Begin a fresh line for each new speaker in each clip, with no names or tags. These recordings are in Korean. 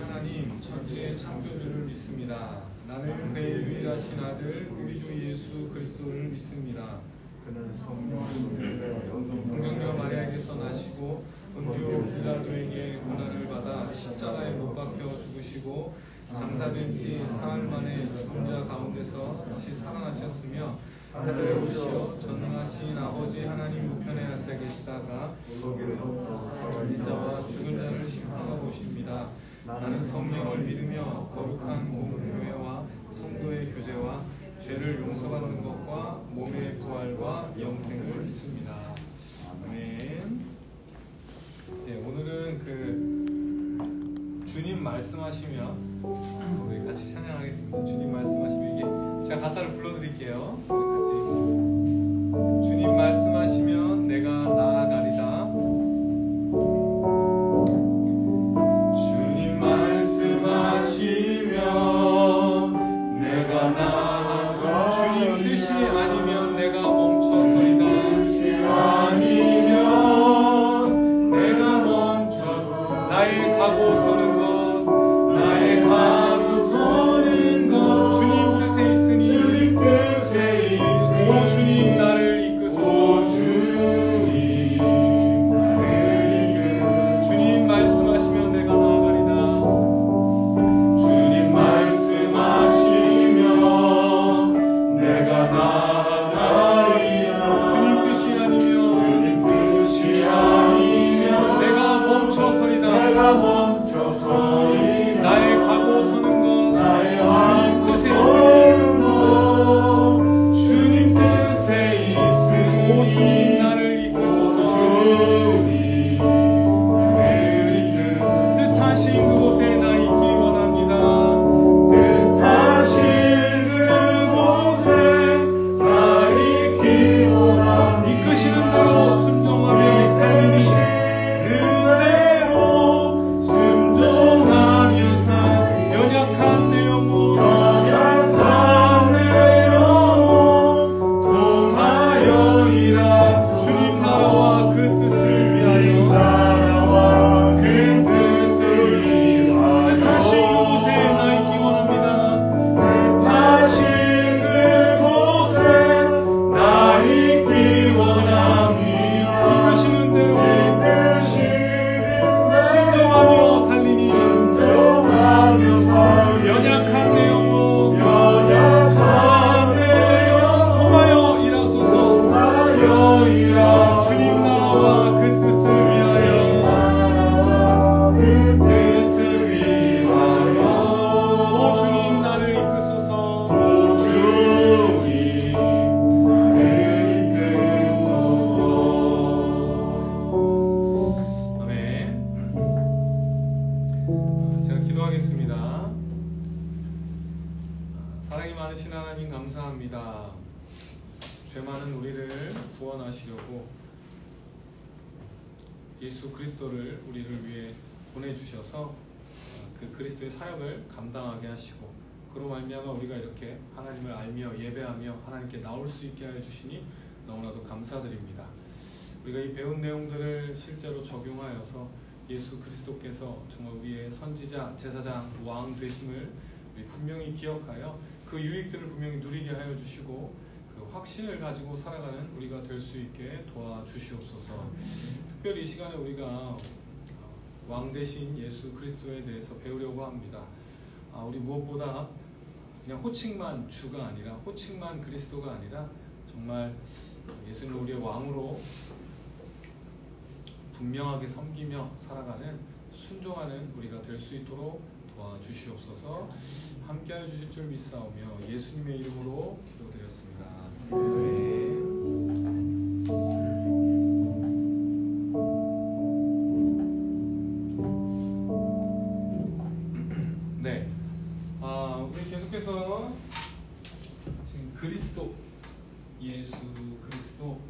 하나님 천지의 창조주를 믿습니다. 나는 그의 유일하신 아들 우리 주 예수 그리스도를 믿습니다. 그는 성령과 마리아에게서 나시고 본디오 빌라도에게 고난을 받아 십자가에 못 박혀 죽으시고 장사된 지 사흘 만에 죽은 자 가운데서 다시 살아나셨으며 하늘에 오르시어 전능하신 아버지 하나님 우편에 앉아 계시다가 살아있는 자와 죽은 자를 심판하러 오십니다. 나는 성령을 믿으며 거룩한 공교회와 성도의 교제와 죄를 용서받는 것과 몸의 부활과 영생을 믿습니다. 아멘. 네, 오늘은 주님 말씀하시면 우리 같이 찬양하겠습니다. 주님 말씀하시면 이게 제가 가사를 불러드릴게요. 같이 주님 말씀하시면 내가 나아가리다. 주님 말씀하시면 내가 나아가. 주님 뜻이 아니면 내가 멈춰서리다. 뜻이 아니면 내가 멈춰서 나의 가고 서는 것 나의 가고 서는 것 주님 뜻에 있으니 주님 뜻에 있으니 오 주님 나를 이끄소서. 주님 나를 이끄소서. 주님 말씀하시면 내가 나아가리다. 주님 말씀하시면 내가 나아가리다. 주님 뜻이 아니면 내가 멈춰서리다. 내가 멈춰서리다. 나의 가고 서는 것 주님 뜻에 있으니 주님 뜻에 있으니 오 주님 나를 이끄소서. 주님 나를 이끄소서. 뜻하신 그곳에 나 있기 원합니다. 뜻하신 그곳에 나 있기 원합니다. 이끄시는 대로 순종하며 살리니 연약한 내 영혼 통하여 일하소서. 주님 나라와 그 뜻을 위하여 뜻하신 그곳에 나 있기 원합니다. 뜻하신 그곳에 나 있기 원합니다. 이끄시는 대로 순종하며 살리니 연약한 내 영혼 통하여 일하소서. 주님 나라와 그 뜻을 위하여 오 주님 나를 이끄소서. 오 주님 나를 이끄소서. 아멘. 제가 기도하겠습니다. 사랑이 많으신 하나님 감사합니다. 죄 많은 우리를 구원하시려고 예수 그리스도를 우리를 위해 보내주셔서 그 그리스도의 사역을 감당하게 하시고 그로 말미암아 우리가 이렇게 하나님을 알며 예배하며 하나님께 나올 수 있게 하여 주시니 너무나도 감사드립니다. 우리가 이 배운 내용들을 실제로 적용하여서 예수 그리스도께서 정말 우리의 선지자, 제사장, 왕 되심을 우리 분명히 기억하여 그 유익들을 분명히 누리게 하여 주시고 그 확신을 가지고 살아가는 우리가 될 수 있게 도와주시옵소서. 특별히 이 시간에 우리가 왕 되신 예수 그리스도에 대해서 배우려고 합니다. 우리 무엇보다 그냥 호칭만 주가 아니라 호칭만 그리스도가 아니라 정말 예수님을 우리의 왕으로 분명하게 섬기며 살아가는 순종하는 우리가 될 수 있도록 도와주시옵소서. 함께하여 주실 줄 믿사오며 예수님의 이름으로 기도드렸습니다. 네. 우리 계속해서 지금 그리스도, 예수 그리스도.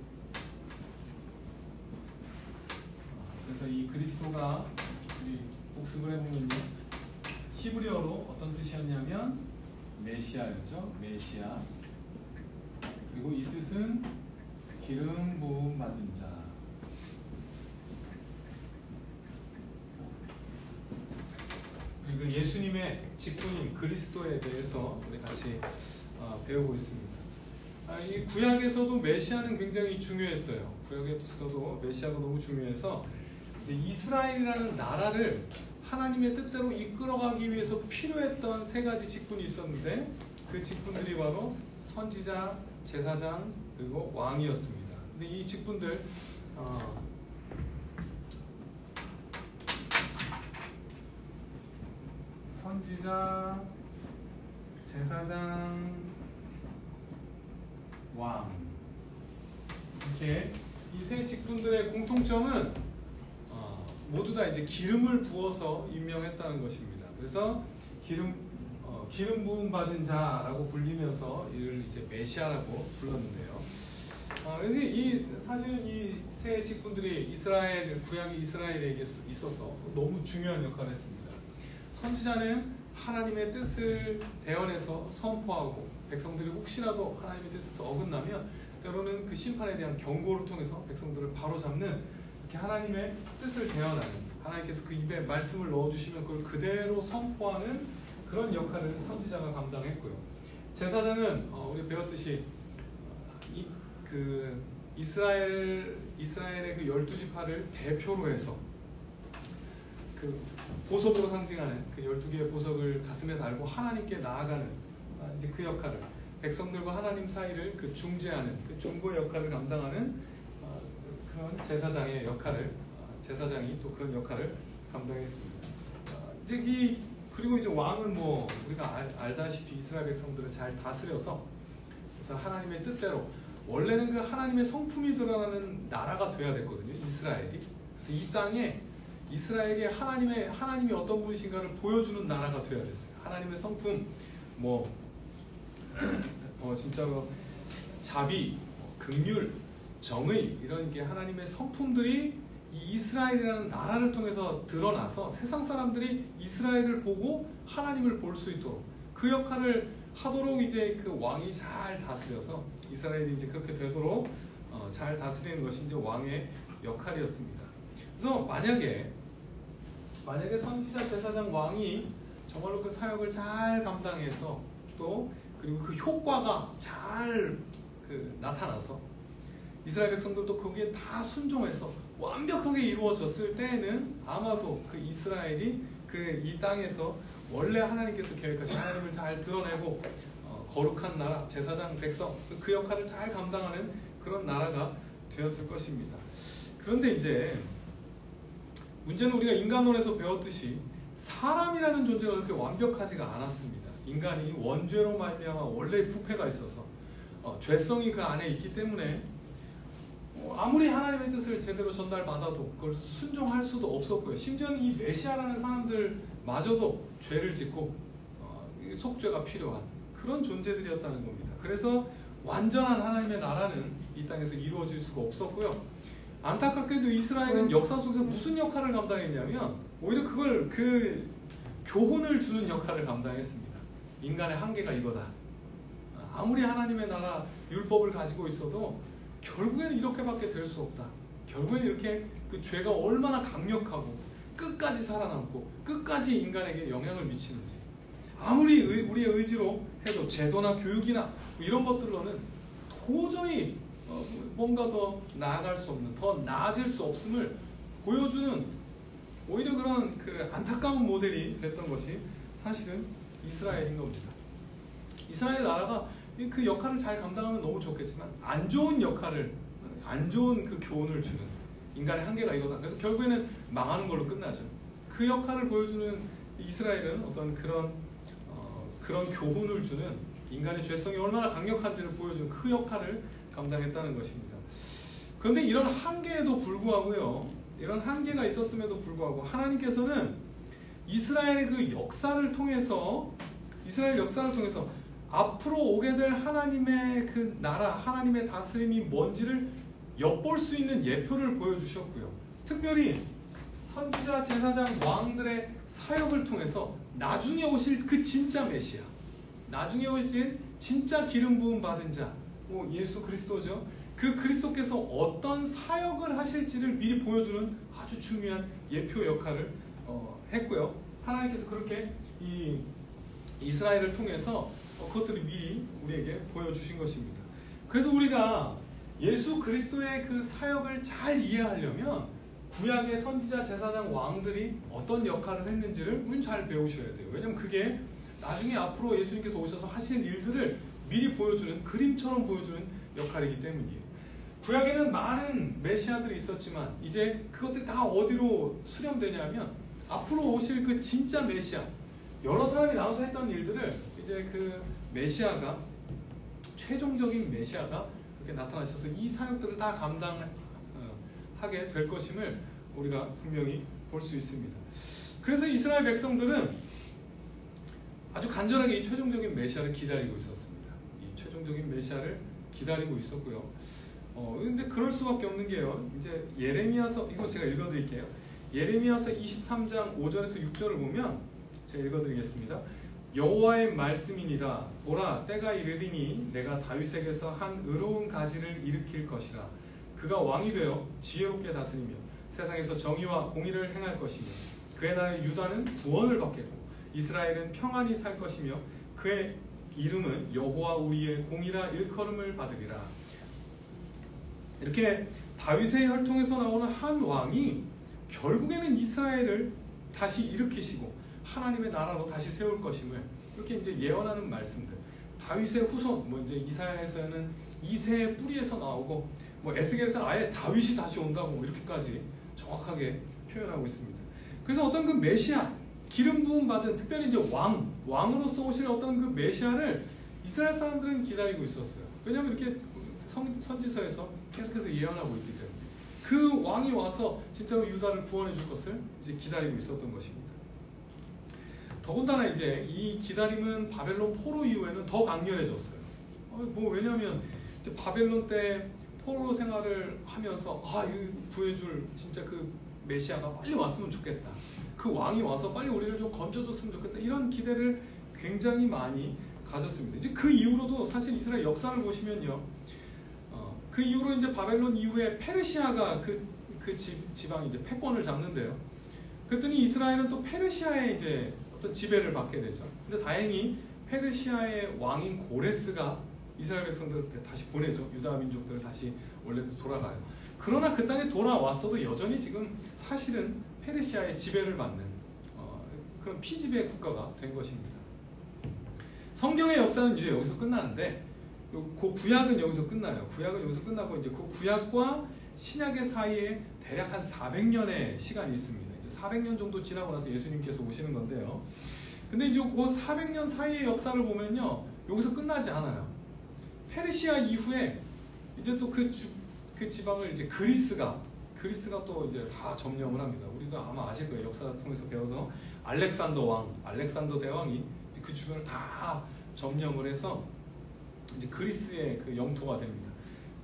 그래서 이 그리스도가 우리 복습을 해보면요. 히브리어로 어떤 뜻이었냐면 메시아였죠. 메시아. 그리고 이 뜻은 기름 부음 받은 자. 그 예수님의 직분인 그리스도에 대해서 우리 같이 배우고 있습니다. 이 구약에서도 메시아는 굉장히 중요했어요. 구약에서도 메시아가 너무 중요해서 이제 이스라엘이라는 나라를 하나님의 뜻대로 이끌어가기 위해서 필요했던 세 가지 직분이 있었는데 그 직분들이 바로 선지자, 제사장, 그리고 왕이었습니다. 근데 이 직분들 선지자, 제사장, 왕, 이렇게 이 세 직분들의 공통점은 모두 다 이제 기름을 부어서 임명했다는 것입니다. 그래서 기름 부음 받은 자라고 불리면서 이를 이제 메시아라고 불렀는데요. 그래서 사실은 이 세 직분들이 구약의 이스라엘에게 있어서 너무 중요한 역할을 했습니다. 선지자는 하나님의 뜻을 대언해서 선포하고 백성들이 혹시라도 하나님의 뜻에서 어긋나면 때로는 그 심판에 대한 경고를 통해서 백성들을 바로잡는 이렇게 하나님의 뜻을 대언하는, 하나님께서 그 입에 말씀을 넣어주시면 그걸 그대로 선포하는 그런 역할을 선지자가 감당했고요. 제사장은 우리 배웠듯이 이스라엘의 그 12지파를 대표로 해서 그 보석으로 상징하는 그 12개의 보석을 가슴에 달고 하나님께 나아가는 이제 그 역할을, 백성들과 하나님 사이를 그 중재하는 그 중보의 역할을 감당하는 그런 제사장의 역할을, 제사장이 또 그런 역할을 감당했습니다. 그리고 이제 왕은 뭐 우리가 알다시피 이스라엘 백성들을 잘 다스려서, 그래서 하나님의 뜻대로 원래는 그 하나님의 성품이 드러나는 나라가 돼야 됐거든요, 이스라엘이. 그래서 이 땅에 이스라엘이 하나님이 어떤 분이신가를 보여주는 나라가 돼야 됐어요. 하나님의 성품, 진짜로 자비, 긍휼, 정의, 이런 게 하나님의 성품들이 이 이스라엘이라는 나라를 통해서 드러나서 세상 사람들이 이스라엘을 보고 하나님을 볼 수 있도록 그 역할을 하도록 이제 그 왕이 잘 다스려서 이스라엘이 이제 그렇게 되도록 잘 다스리는 것이 이제 왕의 역할이었습니다. 그래서 만약에 선지자, 제사장, 왕이 정말로 그 사역을 잘 감당해서 또 그리고 그 효과가 잘 나타나서 이스라엘 백성들도 거기에 다 순종해서 완벽하게 이루어졌을 때에는 아마도 그 이스라엘이 이 땅에서 원래 하나님께서 계획하신 하나님을 잘 드러내고 거룩한 나라, 제사장, 백성 그 역할을 잘 감당하는 그런 나라가 되었을 것입니다. 그런데 이제 문제는 우리가 인간론에서 배웠듯이 사람이라는 존재가 그렇게 완벽하지가 않았습니다. 인간이 원죄로 말미암아 원래 부패가 있어서 죄성이 그 안에 있기 때문에 아무리 하나님의 뜻을 제대로 전달받아도 그걸 순종할 수도 없었고요. 심지어는 이 메시아라는 사람들마저도 죄를 짓고 속죄가 필요한 그런 존재들이었다는 겁니다. 그래서 완전한 하나님의 나라는 이 땅에서 이루어질 수가 없었고요. 안타깝게도 이스라엘은 역사 속에서 무슨 역할을 감당했냐면 오히려 그 교훈을 주는 역할을 감당했습니다. 인간의 한계가 이거다. 아무리 하나님의 나라 율법을 가지고 있어도 결국에는 이렇게밖에 될 수 없다. 결국에는 이렇게 그 죄가 얼마나 강력하고 끝까지 살아남고 끝까지 인간에게 영향을 미치는지, 아무리 우리의 의지로 해도 제도나 교육이나 이런 것들로는 도저히 뭔가 더 나아갈 수 없는, 더 나아질 수 없음을 보여주는 오히려 그런 그 안타까운 모델이 됐던 것이 사실은 이스라엘인 겁니다. 이스라엘 나라가 그 역할을 잘 감당하면 너무 좋겠지만 안 좋은 그 교훈을 주는, 인간의 한계가 이거다. 그래서 결국에는 망하는 걸로 끝나죠. 그 역할을 보여주는 이스라엘은 어떤 그런 교훈을 주는, 인간의 죄성이 얼마나 강력한지를 보여주는 그 역할을 감당했다는 것입니다. 그런데 이런 한계에도 불구하고요, 이런 한계가 있었음에도 불구하고 하나님께서는 이스라엘 역사를 통해서 앞으로 오게 될 하나님의 그 나라, 하나님의 다스림이 뭔지를 엿볼 수 있는 예표를 보여주셨고요. 특별히 선지자, 제사장, 왕들의 사역을 통해서 나중에 오실 그 진짜 메시아, 나중에 오실 진짜 기름 부음 받은 자, 예수 그리스도죠. 그 그리스도께서 어떤 사역을 하실지를 미리 보여주는 아주 중요한 예표 역할을 했고요. 하나님께서 그렇게 이 이스라엘을 통해서 그것들을 미리 우리에게 보여주신 것입니다. 그래서 우리가 예수 그리스도의 그 사역을 잘 이해하려면 구약의 선지자, 제사장, 왕들이 어떤 역할을 했는지를 우리는 잘 배우셔야 돼요. 왜냐하면 그게 나중에 앞으로 예수님께서 오셔서 하실 일들을 미리 보여주는, 그림처럼 보여주는 역할이기 때문이에요. 구약에는 많은 메시아들이 있었지만 이제 그것들이 다 어디로 수렴되냐면 앞으로 오실 그 진짜 메시아, 여러 사람이 나와서 했던 일들을 이제 그 메시아가, 최종적인 메시아가 그렇게 나타나셔서 이 사역들을 다 감당하게 될 것임을 우리가 분명히 볼 수 있습니다. 그래서 이스라엘 백성들은 아주 간절하게 이 최종적인 메시아를 기다리고 있었습니다. 이 최종적인 메시아를 기다리고 있었고요. 근데 그럴 수밖에 없는 게요. 이제 예레미야서, 이거 제가 읽어드릴게요. 예레미야서 23장 5절에서 6절을 보면 제가 읽어드리겠습니다. 여호와의 말씀이니라. 보라, 때가 이르리니 내가 다윗에게서 한 의로운 가지를 일으킬 것이라. 그가 왕이 되어 지혜롭게 다스리며 세상에서 정의와 공의를 행할 것이며 그의 나라 유다는 구원을 받겠고 이스라엘은 평안히 살 것이며 그의 이름은 여호와 우리의 공이라 일컬음을 받으리라. 이렇게 다윗의 혈통에서 나오는 한 왕이 결국에는 이스라엘을 다시 일으키시고 하나님의 나라로 다시 세울 것임을 이렇게 이제 예언하는 말씀들. 다윗의 후손, 뭐 이제 이사야에서는 이새의 뿌리에서 나오고, 뭐 에스겔에서는 아예 다윗이 다시 온다고 이렇게까지 정확하게 표현하고 있습니다. 그래서 어떤 그 메시아, 기름 부음 받은, 특별히 이제 왕으로서 오실 어떤 그 메시아를 이스라엘 사람들은 기다리고 있었어요. 왜냐하면 이렇게 선지서에서 계속해서 예언하고 있기 때문에 그 왕이 와서 진짜로 유다를 구원해 줄 것을 이제 기다리고 있었던 것입니다. 더군다나 이제 이 기다림은 바벨론 포로 이후에는 더 강렬해졌어요. 왜냐하면 이제 바벨론 때 포로 생활을 하면서 이 구해줄 진짜 그 메시아가 빨리 왔으면 좋겠다. 그 왕이 와서 빨리 우리를 좀 건져줬으면 좋겠다. 이런 기대를 굉장히 많이 가졌습니다. 이제 그 이후로도 사실 이스라엘 역사를 보시면요, 그 이후로 이제 바벨론 이후에 페르시아가 그 지방 이제 패권을 잡는데요. 그랬더니 이스라엘은 또 페르시아의 이제 어떤 지배를 받게 되죠. 근데 다행히 페르시아의 왕인 고레스가 이스라엘 백성들을 다시 보내죠. 유다 민족들을 다시 원래도 돌아가요. 그러나 그 땅에 돌아왔어도 여전히 지금 사실은 페르시아의 지배를 받는 그런 피지배 국가가 된 것입니다. 성경의 역사는 이제 여기서 끝나는데 그 구약은 여기서 끝나요. 구약은 여기서 끝나고 이제 그 구약과 신약의 사이에 대략 한 400년의 시간이 있습니다. 이제 400년 정도 지나고 나서 예수님께서 오시는 건데요. 근데 이제 그 400년 사이의 역사를 보면요, 여기서 끝나지 않아요. 페르시아 이후에 이제 또 그 지방을 이제 그리스가 또 이제 다 점령을 합니다. 우리도 아마 아실 거예요. 역사 통해서 배워서 알렉산더 대왕이 그 주변을 다 점령을 해서 이제 그리스의 그 영토가 됩니다.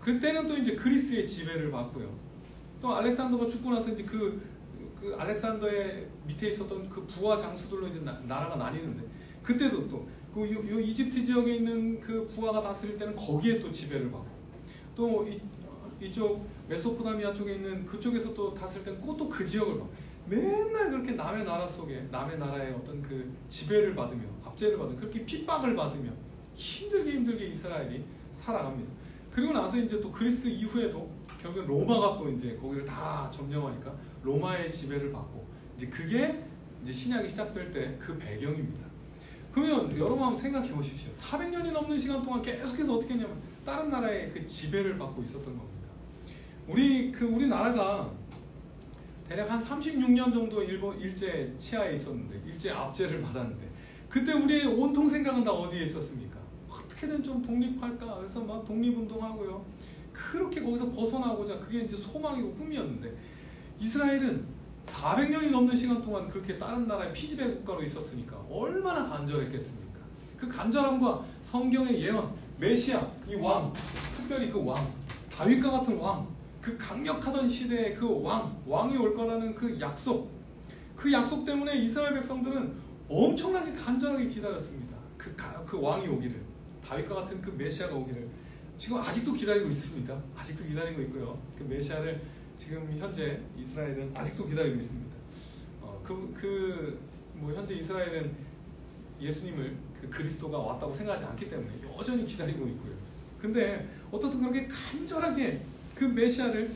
그때는 또 이제 그리스의 지배를 받고요. 또 알렉산더가 죽고 나서 이제 그 알렉산더의 밑에 있었던 그 부하 장수들로 이제 나라가 나뉘는데, 그때도 또 요 이집트 지역에 있는 그 부하가 다스릴 때는 거기에 또 지배를 받고, 또 이쪽 메소포타미아 쪽에 있는 그쪽에서 또 다스릴 때는 그것도 그 지역을 받고, 맨날 그렇게 남의 나라 속에, 남의 나라의 어떤 그 지배를 받으며, 압제를 받으며, 그렇게 핍박을 받으며 힘들게 이스라엘이 살아갑니다. 그리고 나서 이제 또 그리스 이후에도 결국엔 로마가 또 이제 거기를 다 점령하니까 로마의 지배를 받고, 이제 그게 이제 신약이 시작될 때 그 배경입니다. 그러면 여러분 한번 생각해 보십시오. 400년이 넘는 시간 동안 계속해서 어떻게 했냐면 다른 나라의 그 지배를 받고 있었던 겁니다. 우리 나라가 대략 한 36년 정도 일본 일제 치하에 있었는데, 일제 압제를 받았는데, 그때 우리의 온통 생각은 다 어디에 있었습니까? 어떻게든 좀 독립할까? 그래서 막 독립운동하고요. 그렇게 거기서 벗어나고자, 그게 이제 소망이고 꿈이었는데, 이스라엘은 400년이 넘는 시간 동안 그렇게 다른 나라의 피지배 국가로 있었으니까 얼마나 간절했겠습니까? 그 간절함과 성경의 예언, 메시아, 이 왕, 특별히 그 왕, 다윗과 같은 왕, 그 강력하던 시대의 그 왕이 올 거라는 그 약속 때문에 이스라엘 백성들은 엄청나게 간절하게 기다렸습니다. 그 왕이 오기를, 다윗과 같은 그 메시아가 오기를 지금 아직도 기다리고 있습니다. 아직도 기다리고 있고요. 그 메시아를 지금 현재 이스라엘은 아직도 기다리고 있습니다. 뭐 현재 이스라엘은 예수님을 그 그리스도가 왔다고 생각하지 않기 때문에 여전히 기다리고 있고요. 근데 어떻든 그렇게 간절하게 그 메시아를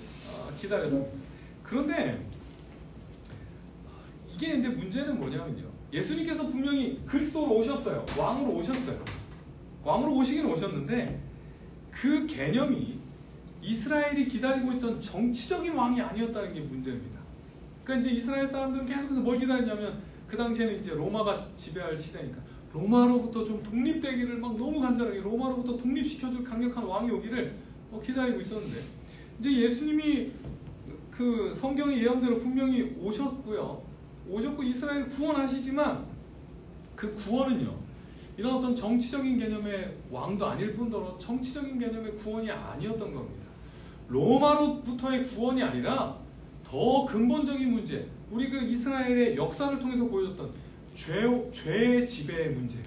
기다렸습니다. 그런데 이게 근데 문제는 뭐냐면요. 예수님께서 분명히 그리스도로 오셨어요. 왕으로 오셨어요. 왕으로 오시긴 오셨는데 그 개념이 이스라엘이 기다리고 있던 정치적인 왕이 아니었다는 게 문제입니다. 그러니까 이제 이스라엘 사람들은 계속해서 뭘 기다리냐면 그 당시에는 이제 로마가 지배할 시대니까 로마로부터 좀 독립되기를 막 너무 간절하게 로마로부터 독립시켜줄 강력한 왕이 오기를 기다리고 있었는데 이제 예수님이 그 성경의 예언대로 분명히 오셨고 이스라엘을 구원하시지만 그 구원은요 이런 어떤 정치적인 개념의 왕도 아닐 뿐더러 정치적인 개념의 구원이 아니었던 겁니다. 로마로부터의 구원이 아니라 더 근본적인 문제, 우리 그 이스라엘의 역사를 통해서 보여줬던 죄의 지배의 문제,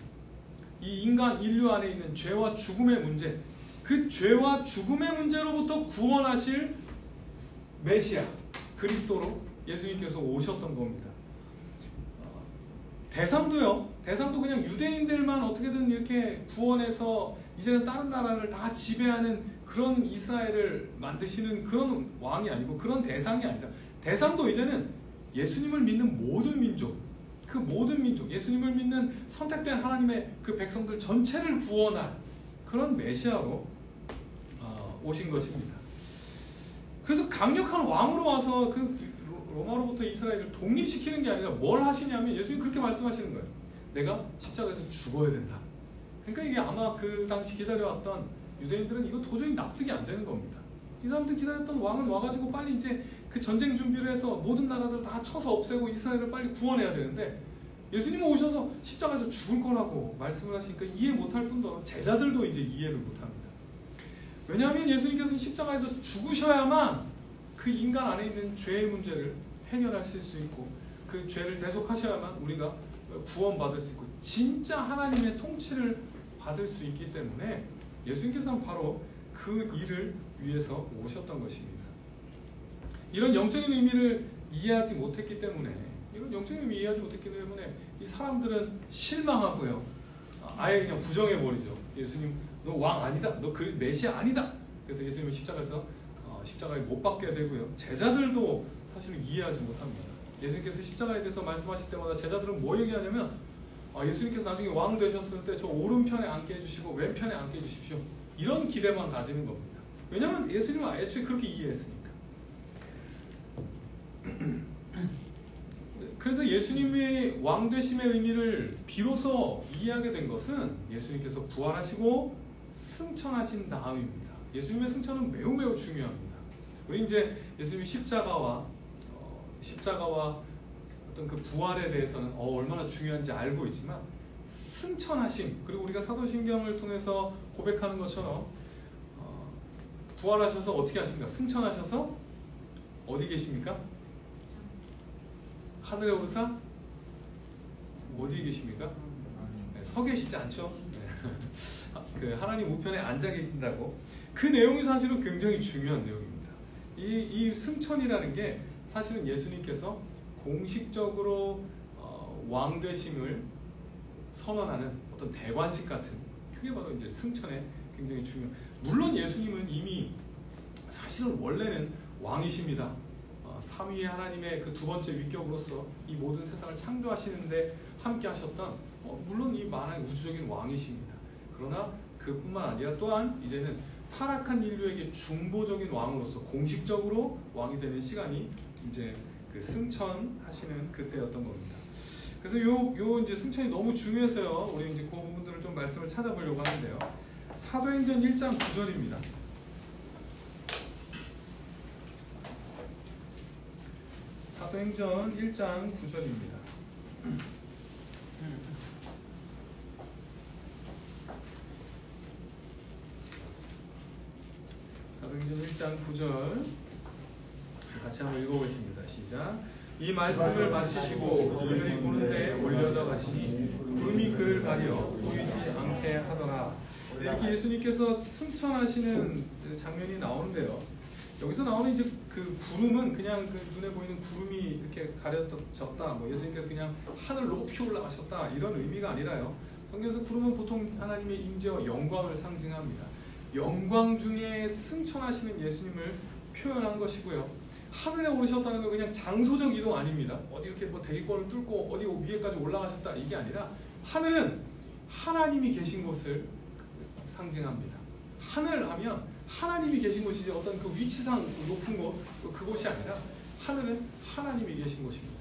이 인류 안에 있는 죄와 죽음의 문제, 그 죄와 죽음의 문제로부터 구원하실 메시아 그리스도로 예수님께서 오셨던 겁니다. 대상도 그냥 유대인들만 어떻게든 이렇게 구원해서 이제는 다른 나라를 다 지배하는 그런 이스라엘을 만드시는 그런 왕이 아니고 그런 대상이 아니라 대상도 이제는 예수님을 믿는 모든 민족, 그 모든 민족, 예수님을 믿는 선택된 하나님의 그 백성들 전체를 구원할 그런 메시아로 오신 것입니다. 그래서 강력한 왕으로 와서 그 로마로부터 이스라엘을 독립시키는 게 아니라 뭘 하시냐면 예수님 그렇게 말씀하시는 거예요. 내가 십자가에서 죽어야 된다. 그러니까 이게 아마 그 당시 기다려왔던 유대인들은 이거 도저히 납득이 안 되는 겁니다. 이 사람들 기다렸던 왕은 와가지고 빨리 이제 그 전쟁 준비를 해서 모든 나라들 다 쳐서 없애고 이스라엘을 빨리 구원해야 되는데 예수님은 오셔서 십자가에서 죽을 거라고 말씀을 하시니까 이해 못할 뿐더러 제자들도 이제 이해를 못합니다. 왜냐하면 예수님께서는 십자가에서 죽으셔야만 그 인간 안에 있는 죄의 문제를 해결하실 수 있고 그 죄를 대속하셔야만 우리가 구원받을 수 있고 진짜 하나님의 통치를 받을 수 있기 때문에 예수님께서는 바로 그 일을 위해서 오셨던 것입니다. 이런 영적인 의미를 이해하지 못했기 때문에 이 사람들은 실망하고요. 아예 그냥 부정해버리죠. 예수님 너 왕 아니다. 너 그 메시아 아니다. 그래서 예수님은 십자가에 못 박게 되고요. 제자들도 사실은 이해하지 못합니다. 예수님께서 십자가에 대해서 말씀하실 때마다 제자들은 뭐 얘기하냐면 예수님께서 나중에 왕 되셨을 때 저 오른편에 앉게 해주시고 왼편에 앉게 해주십시오. 이런 기대만 가지는 겁니다. 왜냐하면 예수님은 애초에 그렇게 이해했으니까. 그래서 예수님의 왕 되심의 의미를 비로소 이해하게 된 것은 예수님께서 부활하시고 승천하신 다음입니다. 예수님의 승천은 매우 중요합니다. 우리 이제 예수님의 십자가와 어떤 그 부활에 대해서는 얼마나 중요한지 알고 있지만 승천하심, 그리고 우리가 사도신경을 통해서 고백하는 것처럼 부활하셔서 어떻게 하십니까? 승천하셔서 어디 계십니까? 하늘에 오르사 어디 계십니까? 네, 서 계시지 않죠? 네. 그 하나님 우편에 앉아 계신다고. 그 내용이 사실은 굉장히 중요한 내용입니다. 이 승천이라는 게 사실은 예수님께서 공식적으로 왕 되심을 선언하는 어떤 대관식 같은, 그게 바로 이제 승천에 굉장히 중요한. 물론 예수님은 이미 사실은 원래는 왕이십니다. 삼위의 하나님의 그 두 번째 위격으로서 이 모든 세상을 창조하시는데 함께 하셨던 물론 이 만한 우주적인 왕이십니다. 그러나 그뿐만 아니라 또한 이제는 타락한 인류에게 중보적인 왕으로서 공식적으로 왕이 되는 시간이 이제 그 승천하시는 그때였던 겁니다. 그래서 요 이제 승천이 너무 중요해서요. 우리 이제 그 부분들을 좀 말씀을 찾아보려고 하는데요. 사도행전 1장 9절입니다. 사도행전 1장 9절입니다. 사도행전 1장 9절 같이 한번 읽어보겠습니다. 시작. 이 말씀을 마치시고 그들이 보는데 올려져 가시니 구름이 그를 가려 보이지 않게 하더라. 이렇게 예수님께서 승천하시는 장면이 나오는데요. 여기서 나오는 이제 그 구름은 그냥 그 눈에 보이는 구름이 이렇게 가려졌다, 뭐 예수님께서 그냥 하늘 높이 올라가셨다 이런 의미가 아니라요. 성경에서 구름은 보통 하나님의 임재와 영광을 상징합니다. 영광 중에 승천하시는 예수님을 표현한 것이고요. 하늘에 오르셨다는 건 그냥 장소적 이동 아닙니다. 어디 이렇게 뭐 대기권을 뚫고 어디 위에까지 올라가셨다 이게 아니라 하늘은 하나님이 계신 곳을 상징합니다. 하늘 하면 하나님이 계신 곳이지 어떤 그 위치상 높은 곳 그곳이 아니라 하늘은 하나님이 계신 곳입니다.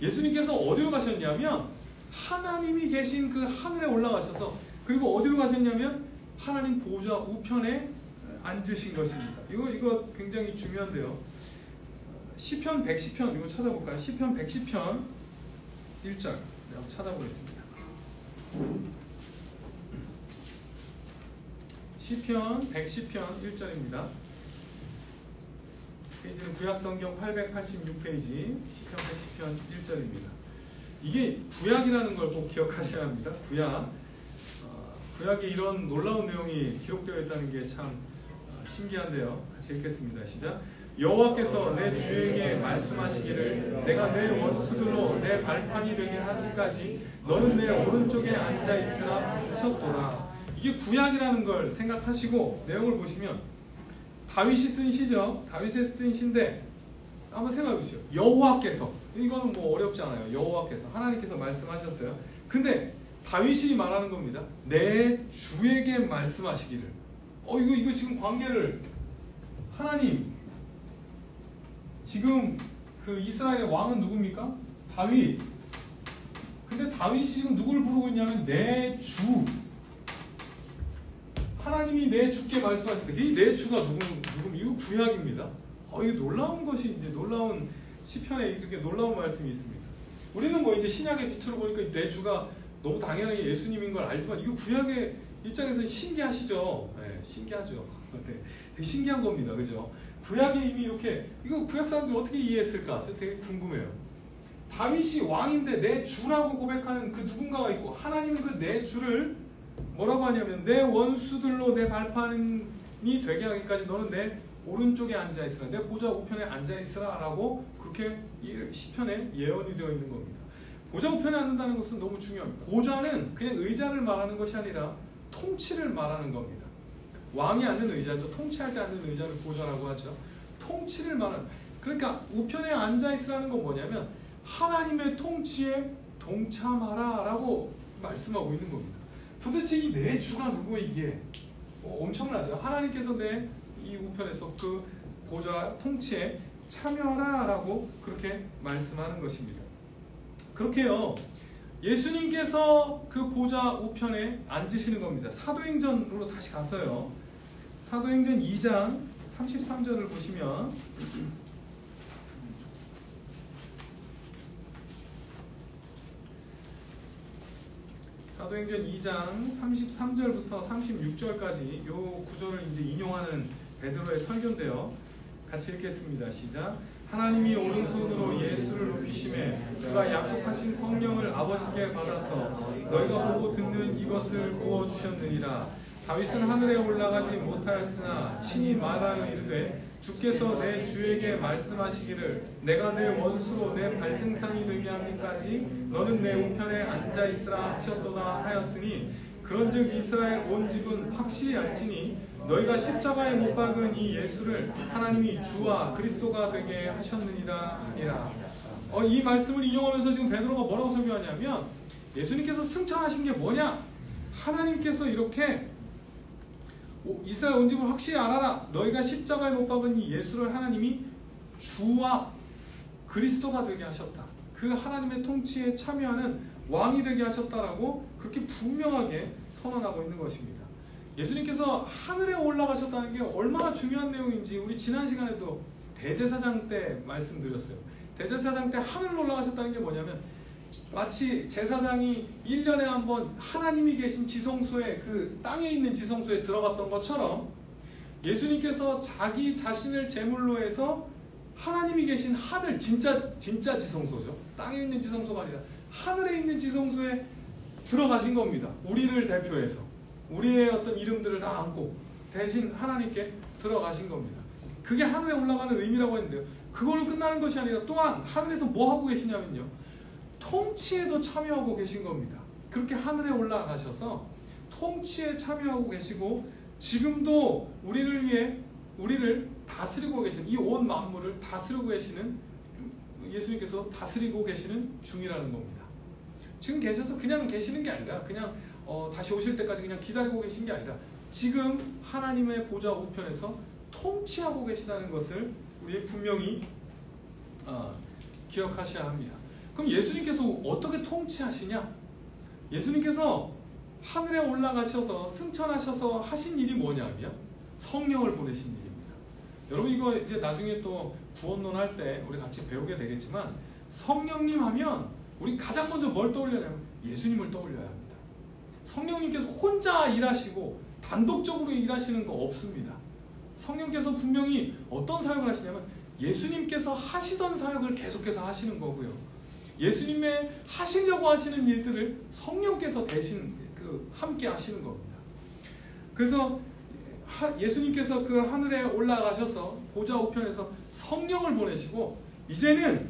예수님께서 어디로 가셨냐면 하나님이 계신 그 하늘에 올라가셔서 그리고 어디로 가셨냐면 하나님 보좌 우편에 앉으신 것입니다. 이거 굉장히 중요한데요. 시편 110편 이거 찾아볼까요? 시편 110편 1절 한번 찾아보겠습니다. 시편 110편 1절입니다. 페이지는 구약성경 886페이지 시편 110편 1절입니다. 이게 구약이라는 걸 꼭 기억하셔야 합니다. 구약에 이런 놀라운 내용이 기록되어 있다는 게 참 신기한데요. 같이 읽겠습니다. 시작. 여호와께서 내 주에게 말씀하시기를 내가 내 원수들로 내 발판이 되게 하기까지 너는 내 오른쪽에 앉아있으라 하셨도다. 이게 구약이라는 걸 생각하시고 내용을 보시면 다윗이 쓴 시죠. 다윗이 쓴 시인데 한번 생각해 보시죠. 여호와께서, 이거는 뭐 어렵지 않아요. 여호와께서, 하나님께서 말씀하셨어요. 근데 다윗이 말하는 겁니다. 내 주에게 말씀하시기를. 이거 지금 관계를 하나님, 지금 그 이스라엘의 왕은 누굽니까? 다윗. 근데 다윗이 지금 누굴 부르고 있냐면 내 주. 하나님이 내 주께 말씀하실 때 이 내 주가 누구 이거 구약입니다. 이거 놀라운 것이 이제 놀라운 시편에 이렇게 놀라운 말씀이 있습니다. 우리는 뭐 이제 신약의 빛으로 보니까 내 주가 너무 당연하게 예수님인 걸 알지만 이거 구약의 입장에서 신기하시죠? 네, 신기하죠. 네, 되게 신기한 겁니다, 그죠? 구약이 이미 이렇게 이거 구약 사람들이 어떻게 이해했을까? 저 되게 궁금해요. 다윗이 왕인데 내 주라고 고백하는 그 누군가가 있고 하나님은 그 내 주를 뭐라고 하냐면 내 원수들로 내 발판이 되게 하기까지 너는 내 오른쪽에 앉아있으라 내 보좌 우편에 앉아있으라 라고 그렇게 시편에 예언이 되어 있는 겁니다. 보좌 우편에 앉는다는 것은 너무 중요합니다. 보좌는 그냥 의자를 말하는 것이 아니라 통치를 말하는 겁니다. 왕이 앉는 의자죠. 통치할 때 앉는 의자를 보좌라고 하죠. 통치를 말하는, 그러니까 우편에 앉아있으라는 건 뭐냐면 하나님의 통치에 동참하라 라고 말씀하고 있는 겁니다. 도대체 이 내 주가 누구 이게? 엄청나죠. 하나님께서 내 이 우편에서 그 보좌 통치에 참여하라 라고 그렇게 말씀하는 것입니다. 그렇게요. 예수님께서 그 보좌 우편에 앉으시는 겁니다. 사도행전으로 다시 가서요. 사도행전 2장 33절을 보시면 사도행전 2장 33절부터 36절까지 요 구절을 이제 인용하는 베드로의 설교인데요. 같이 읽겠습니다. 시작. 하나님이 오른손으로 예수를 높이심에 그가 약속하신 성령을 아버지께 받아서 너희가 보고 듣는 이것을 부어주셨느니라. 다윗은 하늘에 올라가지 못하였으나 친히 말하여 이르되 주께서 내 주에게 말씀하시기를 내가 내 원수로 내 발등상이 되게 하기까지 너는 내 우편에 앉아있으라 하셨도다 하였으니 그런즉 이스라엘 온 집은 확실히 알지니 너희가 십자가에 못 박은 이 예수를 하나님이 주와 그리스도가 되게 하셨느니라 하니라. 이 말씀을 인용하면서 지금 베드로가 뭐라고 설교하냐면 예수님께서 승천하신 게 뭐냐? 하나님께서 이렇게 이스라엘 온 집을 확실히 알아라. 너희가 십자가에 못 박은 이 예수를 하나님이 주와 그리스도가 되게 하셨다. 그 하나님의 통치에 참여하는 왕이 되게 하셨다라고 그렇게 분명하게 선언하고 있는 것입니다. 예수님께서 하늘에 올라가셨다는 게 얼마나 중요한 내용인지 우리 지난 시간에도 대제사장 때 말씀드렸어요. 대제사장 때 하늘로 올라가셨다는 게 뭐냐면 마치 제사장이 1년에 한 번 하나님이 계신 지성소에 그 땅에 있는 지성소에 들어갔던 것처럼 예수님께서 자기 자신을 제물로 해서 하나님이 계신 하늘, 진짜 지성소죠. 땅에 있는 지성소가 아니라 하늘에 있는 지성소에 들어가신 겁니다. 우리를 대표해서 우리의 어떤 이름들을 다 안고 대신 하나님께 들어가신 겁니다. 그게 하늘에 올라가는 의미라고 했는데요. 그걸로 끝나는 것이 아니라 또한 하늘에서 뭐 하고 계시냐면요. 통치에도 참여하고 계신 겁니다. 그렇게 하늘에 올라가셔서 통치에 참여하고 계시고 지금도 우리를 위해 우리를 다스리고 계시는 이 온 만물을 다스리고 계시는 예수님께서 다스리고 계시는 중이라는 겁니다. 지금 계셔서 그냥 계시는 게 아니라 그냥 다시 오실 때까지 그냥 기다리고 계신 게 아니라 지금 하나님의 보좌 우편에서 통치하고 계시다는 것을 우리 분명히 기억하셔야 합니다. 그럼 예수님께서 어떻게 통치하시냐? 예수님께서 하늘에 올라가셔서 승천하셔서 하신 일이 뭐냐면 성령을 보내신 일입니다. 여러분 이거 이제 나중에 또 구원론 할 때 우리 같이 배우게 되겠지만 성령님 하면 우리 가장 먼저 뭘 떠올려냐면 예수님을 떠올려야 합니다. 성령님께서 혼자 일하시고 단독적으로 일하시는 거 없습니다. 성령께서 분명히 어떤 사역을 하시냐면 예수님께서 하시던 사역을 계속해서 하시는 거고요. 예수님의 하시려고 하시는 일들을 성령께서 대신 함께 하시는 겁니다. 그래서 예수님께서 그 하늘에 올라가셔서 보좌 우편에서 성령을 보내시고 이제는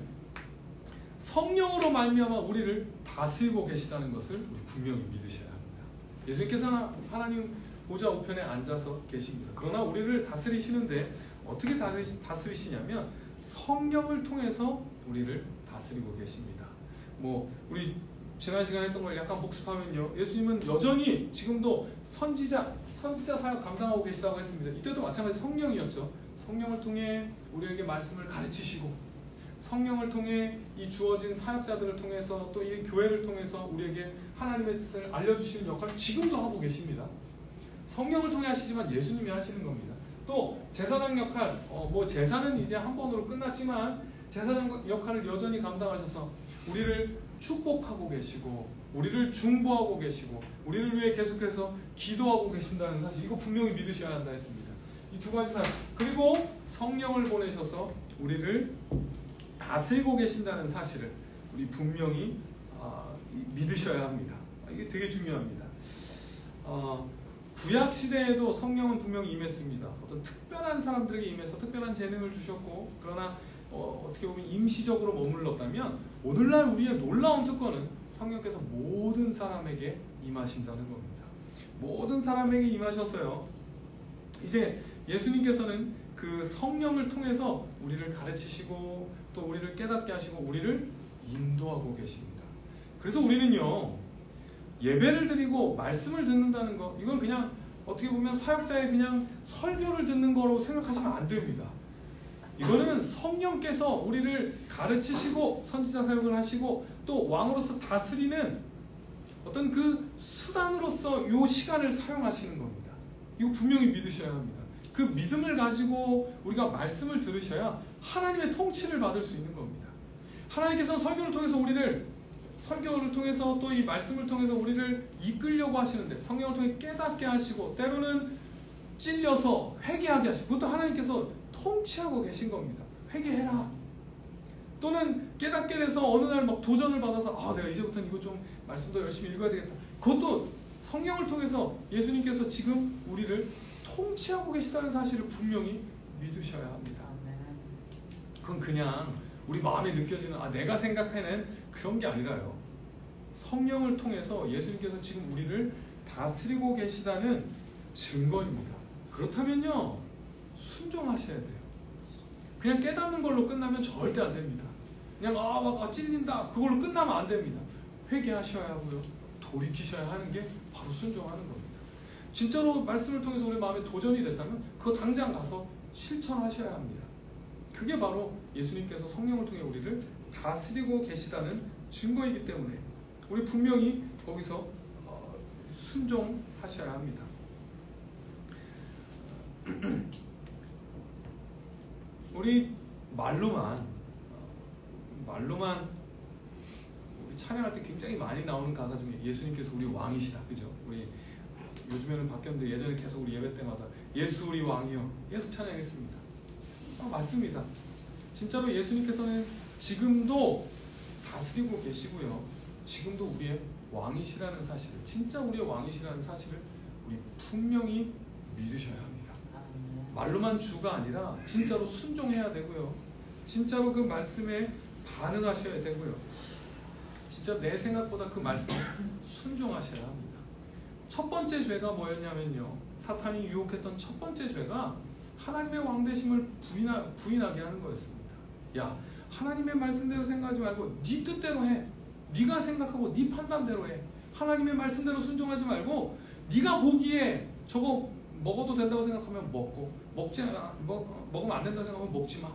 성령으로 말미암아 우리를 다스리고 계시다는 것을 우리 분명히 믿으셔야 합니다. 예수님께서는 하나님 보좌 우편에 앉아서 계십니다. 그러나 우리를 다스리시는데 어떻게 다스리시냐면 성령을 통해서 우리를 다스리고 계십니다. 우리 지난 시간에 했던 걸 약간 복습하면요, 예수님은 여전히 지금도 선지자 사역 감당하고 계시다고 했습니다. 이때도 마찬가지 성령이었죠. 성령을 통해 우리에게 말씀을 가르치시고 성령을 통해 이 주어진 사역자들을 통해서 또 이 교회를 통해서 우리에게 하나님의 뜻을 알려주시는 역할을 지금도 하고 계십니다. 성령을 통해 하시지만 예수님이 하시는 겁니다. 또 제사장 역할, 제사는 이제 한 번으로 끝났지만 제사장 역할을 여전히 감당하셔서 우리를 축복하고 계시고 우리를 중보하고 계시고 우리를 위해 계속해서 기도하고 계신다는 사실, 이거 분명히 믿으셔야 한다 했습니다. 이 두 가지 사실, 그리고 성령을 보내셔서 우리를 다스리고 계신다는 사실을 우리 분명히 믿으셔야 합니다. 이게 되게 중요합니다. 구약 시대에도 성령은 분명히 임했습니다. 어떤 특별한 사람들에게 임해서 특별한 재능을 주셨고, 그러나 어떻게 보면 임시적으로 머물렀다면 오늘날 우리의 놀라운 특권은 성령께서 모든 사람에게 임하신다는 겁니다. 모든 사람에게 임하셔서요, 이제 예수님께서는 그 성령을 통해서 우리를 가르치시고 또 우리를 깨닫게 하시고 우리를 인도하고 계십니다. 그래서 우리는요, 예배를 드리고 말씀을 듣는다는 거, 이건 그냥 어떻게 보면 사역자의 그냥 설교를 듣는 거로 생각하시면 안 됩니다. 이거는 성령께서 우리를 가르치시고 선지자 사역을 하시고 또 왕으로서 다스리는 어떤 그 수단으로서 이 시간을 사용하시는 겁니다. 이거 분명히 믿으셔야 합니다. 그 믿음을 가지고 우리가 말씀을 들으셔야 하나님의 통치를 받을 수 있는 겁니다. 하나님께서 설교를 통해서 또 이 말씀을 통해서 우리를 이끌려고 하시는데 성령을 통해 깨닫게 하시고 때로는 찔려서 회개하게 하시고, 그것도 하나님께서 통치하고 계신 겁니다. 회개해라. 또는 깨닫게 돼서 어느 날 막 도전을 받아서 내가 이제부터는 이거 좀 말씀도 열심히 읽어야 되겠다. 그것도 성령을 통해서 예수님께서 지금 우리를 통치하고 계시다는 사실을 분명히 믿으셔야 합니다. 그건 그냥 우리 마음에 느껴지는 내가 생각해낸 그런 게 아니라요, 성령을 통해서 예수님께서 지금 우리를 다스리고 계시다는 증거입니다. 그렇다면요, 순종하셔야 돼요. 그냥 깨닫는 걸로 끝나면 절대 안 됩니다. 그냥 찔린다, 그걸로 끝나면 안 됩니다. 회개하셔야 하고요, 돌이키셔야 하는 게 바로 순종하는 겁니다. 진짜로 말씀을 통해서 우리 마음에 도전이 됐다면 그거 당장 가서 실천하셔야 합니다. 그게 바로 예수님께서 성령을 통해 우리를 다스리고 계시다는 증거이기 때문에 우리 분명히 거기서 순종하셔야 합니다. 우리 말로만 우리 찬양할 때 굉장히 많이 나오는 가사 중에 예수님께서 우리 왕이시다, 그죠? 우리 요즘에는 바뀌었는데 예전에 계속 우리 예배 때마다 예수 우리 왕이여 계속 찬양했습니다. 맞습니다. 진짜로 예수님께서는 지금도 다스리고 계시고요, 지금도 우리의 왕이시라는 사실을, 진짜 우리의 왕이시라는 사실을 우리 분명히 믿으셔야 합니다. 말로만 주가 아니라 진짜로 순종해야 되고요. 진짜로 그 말씀에 반응하셔야 되고요. 진짜 내 생각보다 그 말씀에 순종하셔야 합니다. 첫 번째 죄가 뭐였냐면요, 사탄이 유혹했던 첫 번째 죄가 하나님의 왕되심을 부인하게 하는 거였습니다. 야, 하나님의 말씀대로 생각하지 말고 네 뜻대로 해. 네가 생각하고 네 판단대로 해. 하나님의 말씀대로 순종하지 말고 네가 보기에 저거 먹어도 된다고 생각하면 먹고, 먹으면 안 된다고 생각하면 먹지 마.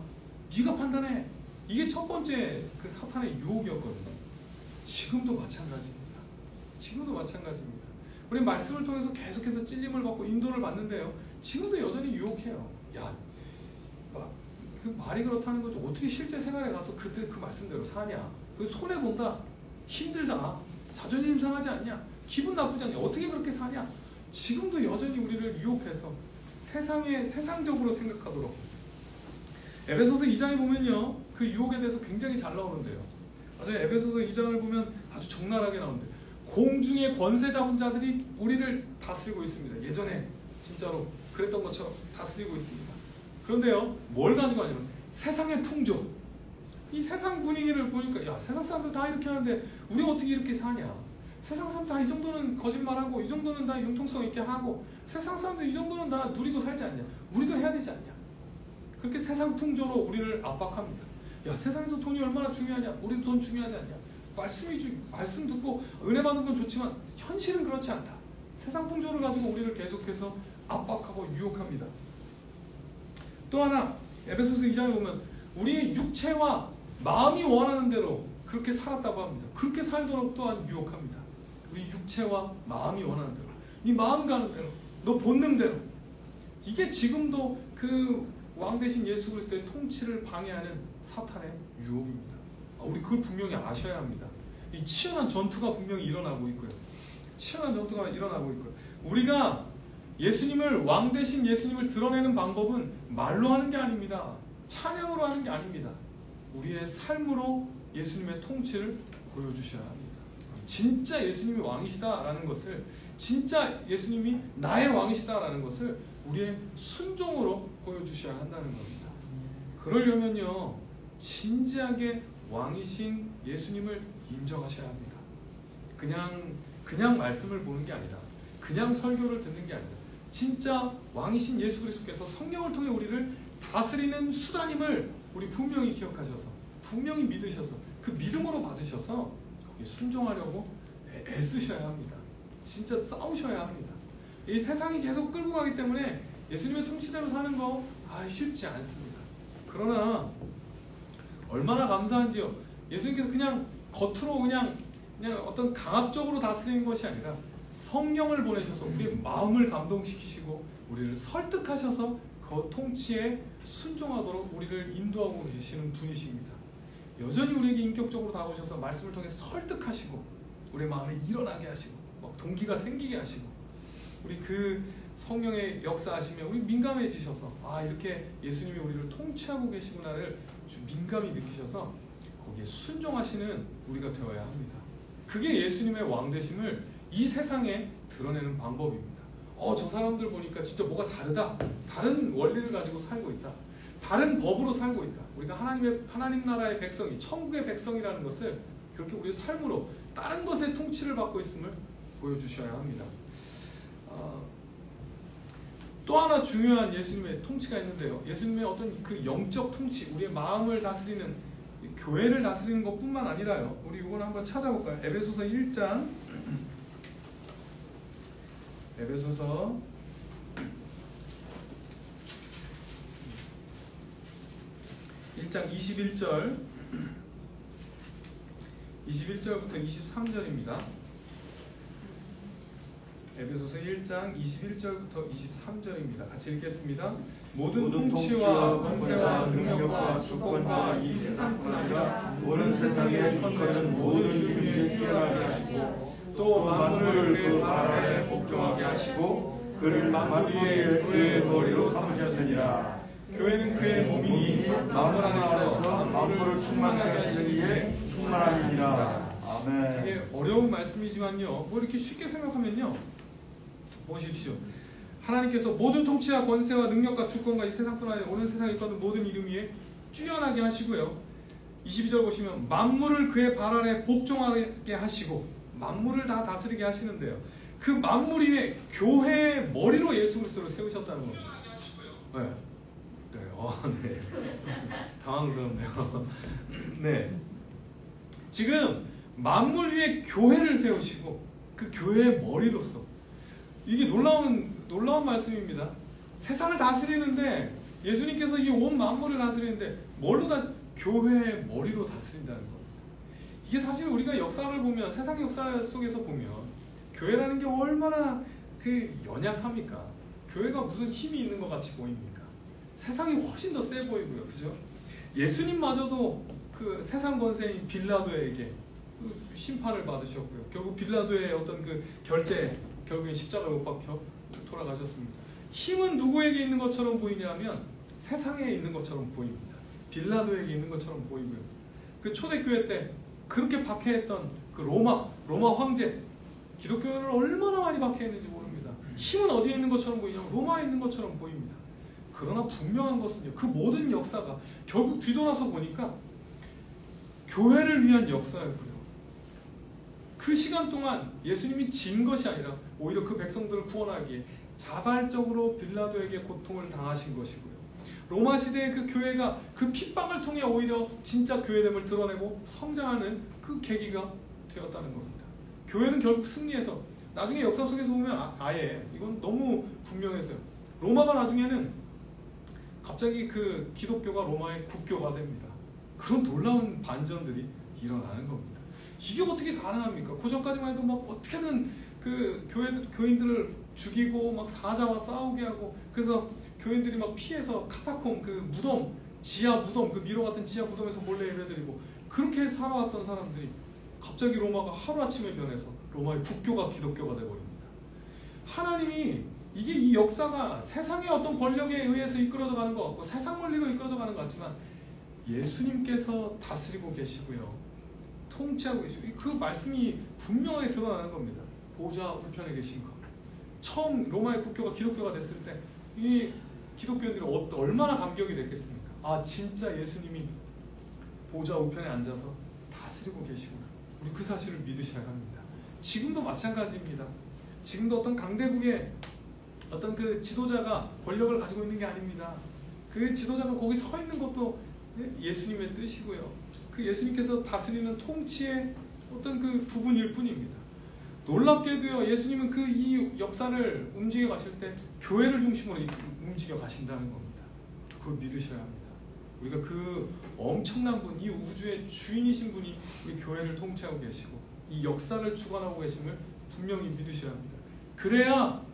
네가 판단해. 이게 첫 번째 그 사탄의 유혹이었거든요. 지금도 마찬가지입니다. 지금도 마찬가지입니다. 우리 말씀을 통해서 계속해서 찔림을 받고 인도를 받는데요, 지금도 여전히 유혹해요. 야, 그 말이 그렇다는 거죠. 어떻게 실제 생활에 가서 그 말씀대로 사냐? 그 손해본다. 힘들다. 자존심 상하지 않냐? 기분 나쁘지 않냐? 어떻게 그렇게 사냐? 지금도 여전히 우리를 유혹해서 세상적으로 생각하도록. 에베소서 2장에 보면요, 그 유혹에 대해서 굉장히 잘 나오는데요. 맞아요. 에베소서 2장을 보면 아주 적나라하게 나오는데, 공중의 권세 잡은 자들이 우리를 다스리고 있습니다. 예전에 진짜로 그랬던 것처럼 다스리고 있습니다. 그런데요, 뭘 가지고 하냐면 세상의 풍조. 이 세상 분위기를 보니까, 야, 세상 사람들 다 이렇게 하는데 우리 어떻게 이렇게 사냐? 세상 사람들 다 이 정도는 거짓말하고, 이 정도는 다 융통성 있게 하고, 세상 사람들 이 정도는 다 누리고 살지 않냐? 우리도 해야 되지 않냐? 그렇게 세상 풍조로 우리를 압박합니다. 야, 세상에서 돈이 얼마나 중요하냐? 우리도 돈 중요하지 않냐? 말씀 듣고 은혜 받는 건 좋지만 현실은 그렇지 않다. 세상 풍조를 가지고 우리를 계속해서 압박하고 유혹합니다. 또 하나, 에베소서 2장에 보면 우리의 육체와 마음이 원하는 대로 그렇게 살았다고 합니다. 그렇게 살도록 또한 유혹합니다. 우리 육체와 마음이 원하는 대로, 네 마음 가는 대로, 너 본능대로. 이게 지금도 그 왕 대신 예수 그리스도의 통치를 방해하는 사탄의 유혹입니다. 우리 그걸 분명히 아셔야 합니다. 이 치열한 전투가 분명히 일어나고 있고요. 치열한 전투가 일어나고 있고요. 우리가 예수님을, 왕 대신 예수님을 드러내는 방법은 말로 하는 게 아닙니다. 찬양으로 하는 게 아닙니다. 우리의 삶으로 예수님의 통치를 보여주셔야 합니다. 진짜 예수님이 왕이시다라는 것을, 진짜 예수님이 나의 왕이시다라는 것을 우리의 순종으로 보여주셔야 한다는 겁니다. 그러려면요, 진지하게 왕이신 예수님을 인정하셔야 합니다. 그냥 말씀을 보는 게 아니라, 그냥 설교를 듣는 게 아니라, 진짜 왕이신 예수 그리스도께서 성령을 통해 우리를 다스리는 수단임을 우리 분명히 기억하셔서, 분명히 믿으셔서, 그 믿음으로 받으셔서 거기에 순종하려고 애쓰셔야 합니다. 진짜 싸우셔야 합니다. 이 세상이 계속 끌고 가기 때문에 예수님의 통치대로 사는 거 쉽지 않습니다. 그러나 얼마나 감사한지요. 예수님께서 그냥 겉으로 그냥 어떤 강압적으로 다스리는 것이 아니라 성령을 보내셔서 우리의 마음을 감동시키시고 우리를 설득하셔서 그 통치에 순종하도록 우리를 인도하고 계시는 분이십니다. 여전히 우리에게 인격적으로 다가오셔서 말씀을 통해 설득하시고 우리의 마음을 일어나게 하시고 막 동기가 생기게 하시고, 우리 그 성령의 역사하시면 우리 민감해지셔서 이렇게 예수님이 우리를 통치하고 계시구나를 민감히 느끼셔서 거기에 순종하시는 우리가 되어야 합니다. 그게 예수님의 왕되심을 이 세상에 드러내는 방법입니다. 저 사람들 보니까 진짜 뭐가 다르다. 다른 원리를 가지고 살고 있다. 다른 법으로 살고 있다. 우리가 하나님 나라의 백성이, 천국의 백성이라는 것을 그렇게 우리의 삶으로 다른 것의 통치를 받고 있음을 보여주셔야 합니다. 또 하나 중요한 예수님의 통치가 있는데요. 예수님의 어떤 그 영적 통치, 우리의 마음을 다스리는, 교회를 다스리는 것뿐만 아니라요. 우리 이걸 한번 찾아볼까요? 에베소서 1장, 에베소서 1장 21절부터 23절입니다. 에베소서 1장 21절부터 23절입니다. 같이 읽겠습니다. 모든 통치와 권세와 능력과 주권과 이 세상뿐 아니라 모든 세상에 컨거는 모든 인류에 뛰어나게 하시고, 또 만물을 그의 발 아래 복종하게 하시고, 그를 만물 위에 그의 머리로 삼으셨느니라. 교회는 그의 몸이니 만물 안에서 만물을 충만하게 하시기 위해 충만함이니라. 아멘. 이게 어려운 말씀이지만요, 뭐 이렇게 쉽게 생각하면요, 보십시오. 하나님께서 모든 통치와 권세와 능력과 주권과 이 세상뿐 아니라 오는 세상에 있거든 모든 이름 위에 뛰어나게 하시고요. 22절 보시면 만물을 그의 발 아래 복종하게 하시고 만물을 다 다스리게 하시는데요. 그 만물 위에 교회의 머리로 예수 그리스도를 세우셨다는 겁니다. 네. 네. 당황스럽네요. 네. 지금 만물 위에 교회를 세우시고 그 교회의 머리로서 이게 놀라운 말씀입니다. 세상을 다스리는데 예수님께서 이 온 만물을 다스리는데 뭘로 교회의 머리로 다스린다는 겁니다. 이게 사실 우리가 역사를 보면 세상 역사 속에서 보면 교회라는 게 얼마나 그 연약합니까? 교회가 무슨 힘이 있는 것 같이 보입니까? 세상이 훨씬 더 세 보이고요, 그죠? 예수님마저도 그 세상 권세인 빌라도에게 심판을 받으셨고요. 결국 빌라도의 어떤 그 결국엔 십자가에 못 박혀 돌아가셨습니다. 힘은 누구에게 있는 것처럼 보이냐면 세상에 있는 것처럼 보입니다. 빌라도에게 있는 것처럼 보이고요. 그 초대교회 때 그렇게 박해했던 그 로마 황제, 기독교를 얼마나 많이 박해했는지 모릅니다. 힘은 어디에 있는 것처럼 보이냐면 로마에 있는 것처럼 보입니다. 그러나 분명한 것은요, 그 모든 역사가 결국 뒤돌아서 보니까 교회를 위한 역사였고요. 그 시간 동안 예수님이 진 것이 아니라 오히려 그 백성들을 구원하기에 자발적으로 빌라도에게 고통을 당하신 것이고요. 로마 시대의 그 교회가 그 핍박을 통해 오히려 진짜 교회됨을 드러내고 성장하는 그 계기가 되었다는 겁니다. 교회는 결국 승리해서 나중에 역사 속에서 보면 아예 이건 너무 분명해서요. 로마가 나중에는 갑자기 그 기독교가 로마의 국교가 됩니다. 그런 놀라운 반전들이 일어나는 겁니다. 이게 어떻게 가능합니까? 그 전까지만 해도 막 어떻게든 그 교인들을 죽이고 막 사자와 싸우게 하고 그래서 교인들이 막 피해서 카타콤 그 무덤, 지하 무덤, 그 미로 같은 지하 무덤에서 몰래 예배드리고 그렇게 살아왔던 사람들이 갑자기 로마가 하루아침에 변해서 로마의 국교가 기독교가 되어버립니다. 하나님이 이 역사가 세상의 어떤 권력에 의해서 이끌어져 가는 것 같고 세상 원리로 이끌어져 가는 것 같지만 예수님께서 다스리고 계시고요. 통치하고 계시고 그 말씀이 분명하게 드러나는 겁니다. 보좌 우편에 계신 것. 처음 로마의 국교가 기독교가 됐을 때 이 기독교인들이 얼마나 감격이 됐겠습니까? 아 진짜 예수님이 보좌 우편에 앉아서 다스리고 계시구나. 우리 그 사실을 믿으셔야 합니다. 지금도 마찬가지입니다. 지금도 어떤 강대국의 어떤 그 지도자가 권력을 가지고 있는 게 아닙니다. 그 지도자가 거기 서 있는 것도 예수님의 뜻이고요. 그 예수님께서 다스리는 통치의 어떤 그 부분일 뿐입니다. 놀랍게도요, 예수님은 그 이 역사를 움직여 가실 때 교회를 중심으로 움직여 가신다는 겁니다. 그걸 믿으셔야 합니다. 우리가 그 엄청난 분, 이 우주의 주인이신 분이 우리 교회를 통치하고 계시고 이 역사를 주관하고 계심을 분명히 믿으셔야 합니다. 그래야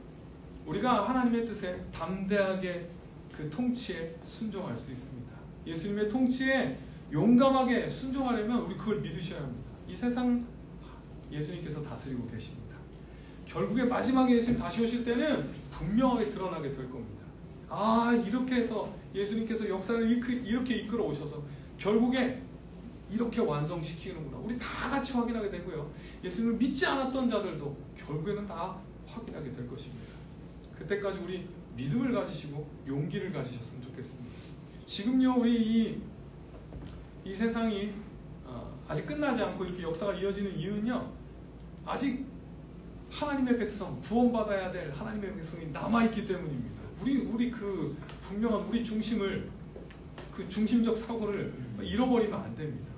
우리가 하나님의 뜻에 담대하게 그 통치에 순종할 수 있습니다. 예수님의 통치에 용감하게 순종하려면 우리 그걸 믿으셔야 합니다. 이 세상 예수님께서 다스리고 계십니다. 결국에 마지막에 예수님 다시 오실 때는 분명하게 드러나게 될 겁니다. 아 이렇게 해서 예수님께서 역사를 이렇게 이끌어 오셔서 결국에 이렇게 완성시키는구나. 우리 다 같이 확인하게 되고요. 예수님을 믿지 않았던 자들도 결국에는 다 확인하게 될 것입니다. 그때까지 우리 믿음을 가지시고 용기를 가지셨으면 좋겠습니다. 지금요 우리 이 세상이 아직 끝나지 않고 이렇게 역사가 이어지는 이유는요, 아직 하나님의 백성, 구원받아야 될 하나님의 백성이 남아있기 때문입니다. 우리 그 분명한 우리 중심을, 그 중심적 사고를 잃어버리면 안 됩니다.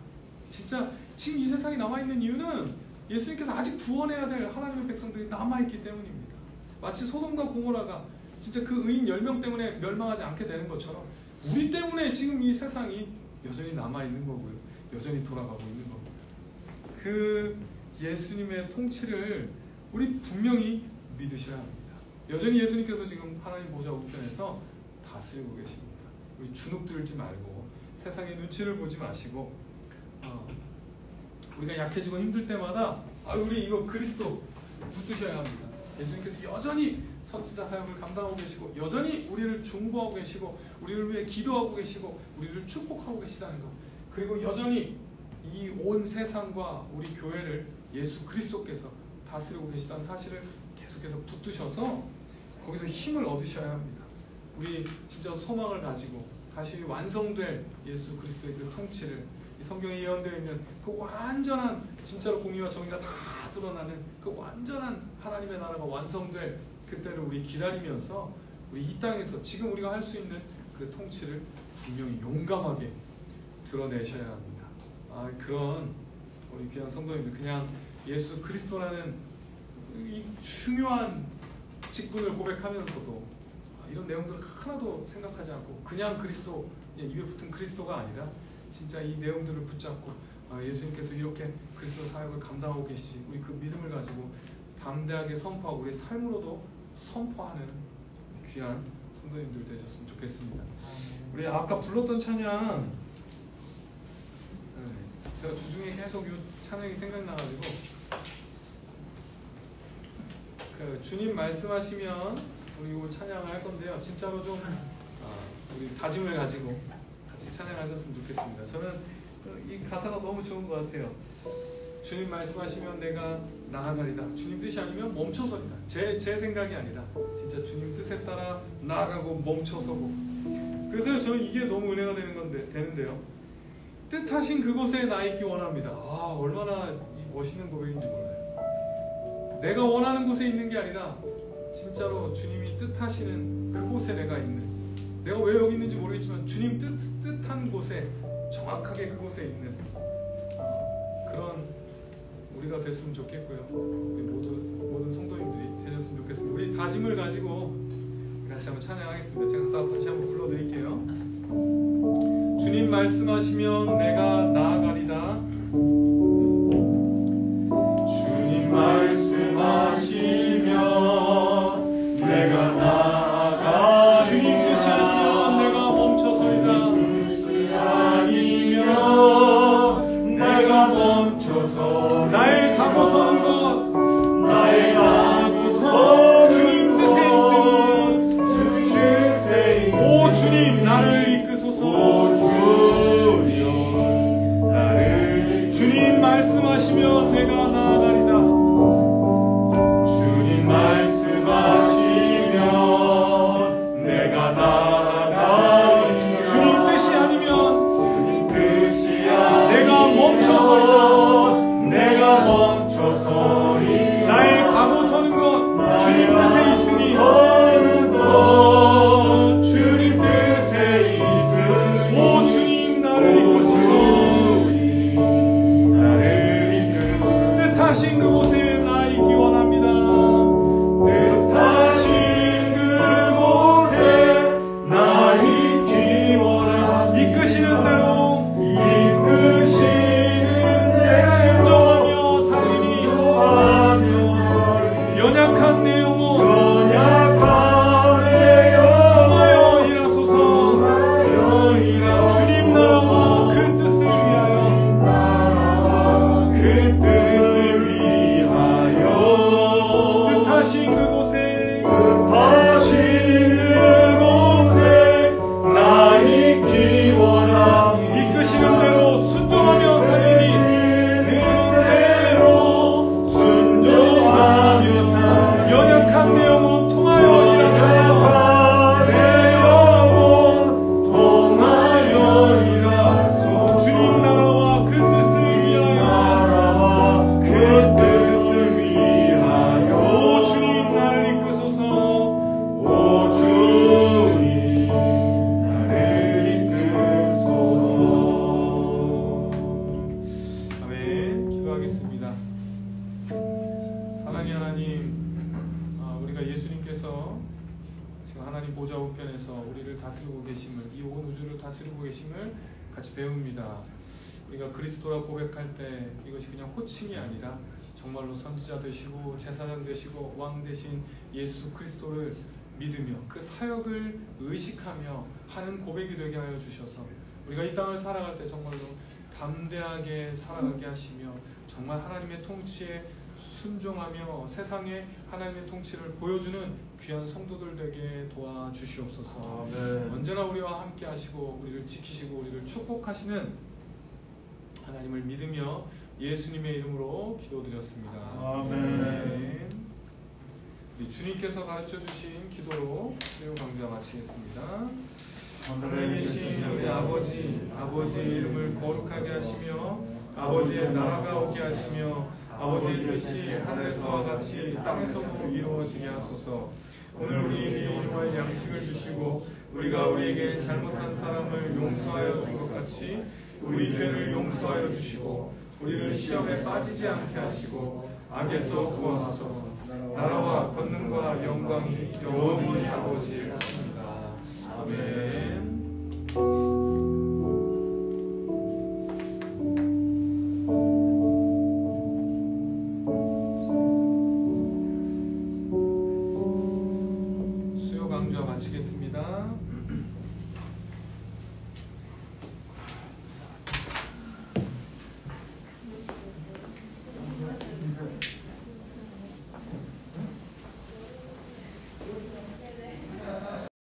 진짜 지금 이 세상이 남아있는 이유는 예수님께서 아직 구원해야 될 하나님의 백성들이 남아있기 때문입니다. 마치 소돔과 고모라가 진짜 그 의인 10명 때문에 멸망하지 않게 되는 것처럼 우리 때문에 지금 이 세상이 여전히 남아있는 거고요. 여전히 돌아가고 있는 겁니다. 그 예수님의 통치를 우리 분명히 믿으셔야 합니다. 여전히 예수님께서 지금 하나님 보좌 우편에서 다스리고 계십니다. 우리 주눅 들지 말고 세상의 눈치를 보지 마시고 우리가 약해지고 힘들 때마다 우리 이거 그리스도 붙드셔야 합니다. 예수님께서 여전히 선지자 사역을 감당하고 계시고 여전히 우리를 중보하고 계시고 우리를 위해 기도하고 계시고 우리를 축복하고 계시다는 것, 그리고 여전히 이 온 세상과 우리 교회를 예수 그리스도께서 다스리고 계시다는 사실을 계속해서 붙드셔서 거기서 힘을 얻으셔야 합니다. 우리 진짜 소망을 가지고 다시 완성될 예수 그리스도의 그 통치를, 이 성경에 예언되어 있는 그 완전한 진짜로 공의와 정의가 다 드러나는 그 완전한 하나님의 나라가 완성될 그때를 우리 기다리면서 우리 이 땅에서 지금 우리가 할 수 있는 그 통치를 분명히 용감하게 드러내셔야 합니다. 그런 우리 귀한 성도님들, 그냥 예수 그리스도라는 이 중요한 직분을 고백하면서도 이런 내용들을 하나도 생각하지 않고 그냥 그리스도, 입에 붙은 그리스도가 아니라 진짜 이 내용들을 붙잡고 예수님께서 이렇게 그리스도 사역을 감당하고 계시, 우리 그 믿음을 가지고 담대하게 선포하고 우리의 삶으로도 선포하는 귀한 성도님들 되셨으면 좋겠습니다. 우리 아까 불렀던 찬양, 제가 주중에 계속 이 찬양이 생각나가지고 주님 말씀하시면 우리 이거 찬양을 할 건데요. 진짜로 좀 우리 다짐을 가지고 같이 찬양하셨으면 좋겠습니다. 저는 이 가사가 너무 좋은 것 같아요. 주님 말씀하시면 내가 나아가리다. 주님 뜻이 아니면 멈춰서리다. 제 생각이 아니라 진짜 주님 뜻에 따라 나아가고 멈춰서고. 그래서 저는 이게 너무 은혜가 되는데요. 뜻하신 그곳에 나 있기 원합니다. 얼마나 멋있는 고백인지 몰라요. 내가 원하는 곳에 있는 게 아니라 진짜로 주님이 뜻하시는 그곳에 내가 있는, 내가 왜 여기 있는지 모르겠지만 주님 뜻한 곳에, 정확하게 그곳에 있는 그런 우리가 됐으면 좋겠고요. 우리 모든 성도님들이 되셨으면 좋겠습니다. 우리 다짐을 가지고 다시 한번 찬양하겠습니다. 제가 가사 다시 한번 불러드릴게요. 주님 말씀하시면 내가 나아가리다. 주님 말씀하시면 내가 나아가리다. 주님 뜻이 아니면 내가 멈춰서리다. 뜻이 아니면 내가 멈춰서 나의 가고 서는 것, 나의 가고 서 주님 뜻에 있으니, 주님 뜻에 있으니 오 주님 나를 이끄소서. 주님 말씀하시면 내가 나아가리다. 주님 말씀하시면 내가 나아가리다. 주님 뜻이 아니면 내가 멈춰서리다. 내가 멈춰서리다. 나의 가고 서는 것 주님 뜻에 있으니, 주님 뜻에 있으니 오 주님 나를 이끄소서. 뜻하신 그곳에 나 있기 원합니다. 뜻하신 그곳에 나 있기 원합니다. 이끄시는 대로 순종하며 살리니 연약한 내 영혼 통하여 일하소서. 주님 나라와 그 뜻을 위하여, 그 뜻을 뜻하신 그곳에 나 있기 원합니다. 이끄시는 대로 순종하며 살리니, 연약한 내 영혼 통하여 일하소서. 주님 나라와 그 뜻을 위하여, 오 주님 나를 이끄소서. 오 주님 나를 이끄소서. 아멘. 기도하겠습니다. 사랑의 하나님, 우리가 예수님께서 지금 하나님 보좌 우편에서 우리를 다스리고 계심을, 이 온 우주를 다스리고 계심을 같이 배웁니다. 우리가 그리스도라 고백할 때 이것이 그냥 호칭이 아니라 정말로 선지자 되시고 제사장 되시고 왕 되신 예수 그리스도를 믿으며 그 사역을 의식하며 하는 고백이 되게 하여 주셔서 우리가 이 땅을 살아갈 때 정말로 담대하게 살아가게 하시며 정말 하나님의 통치에 순종하며 세상에 하나님의 통치를 보여주는 귀한 성도들 되게 도와주시옵소서. 아멘. 언제나 우리와 함께 하시고 우리를 지키시고 우리를 축복하시는 하나님을 믿으며 예수님의 이름으로 기도드렸습니다. 아멘. 우리 주님께서 가르쳐 주신 기도로 수요 강좌 마치겠습니다. 하늘에 계신 우리 아버지, 아버지의 이름을 거룩하게 하시며 아버지의 나라가 오게 하시며 아버지의 뜻이 하늘에서와 같이 땅에서도 이루어지게 하소서. 오늘 우리에게 일용할 양식을 주시고 우리가 우리에게 잘못한 사람을 용서하여 준 것 같이 우리 죄를 용서하여 주시고 우리를 시험에 빠지지 않게 하시고 악에서 구하소서. 나라와 권능과 영광이 영원히 아버지의 것입니다. 아멘. 수요 강좌 마치겠습니다.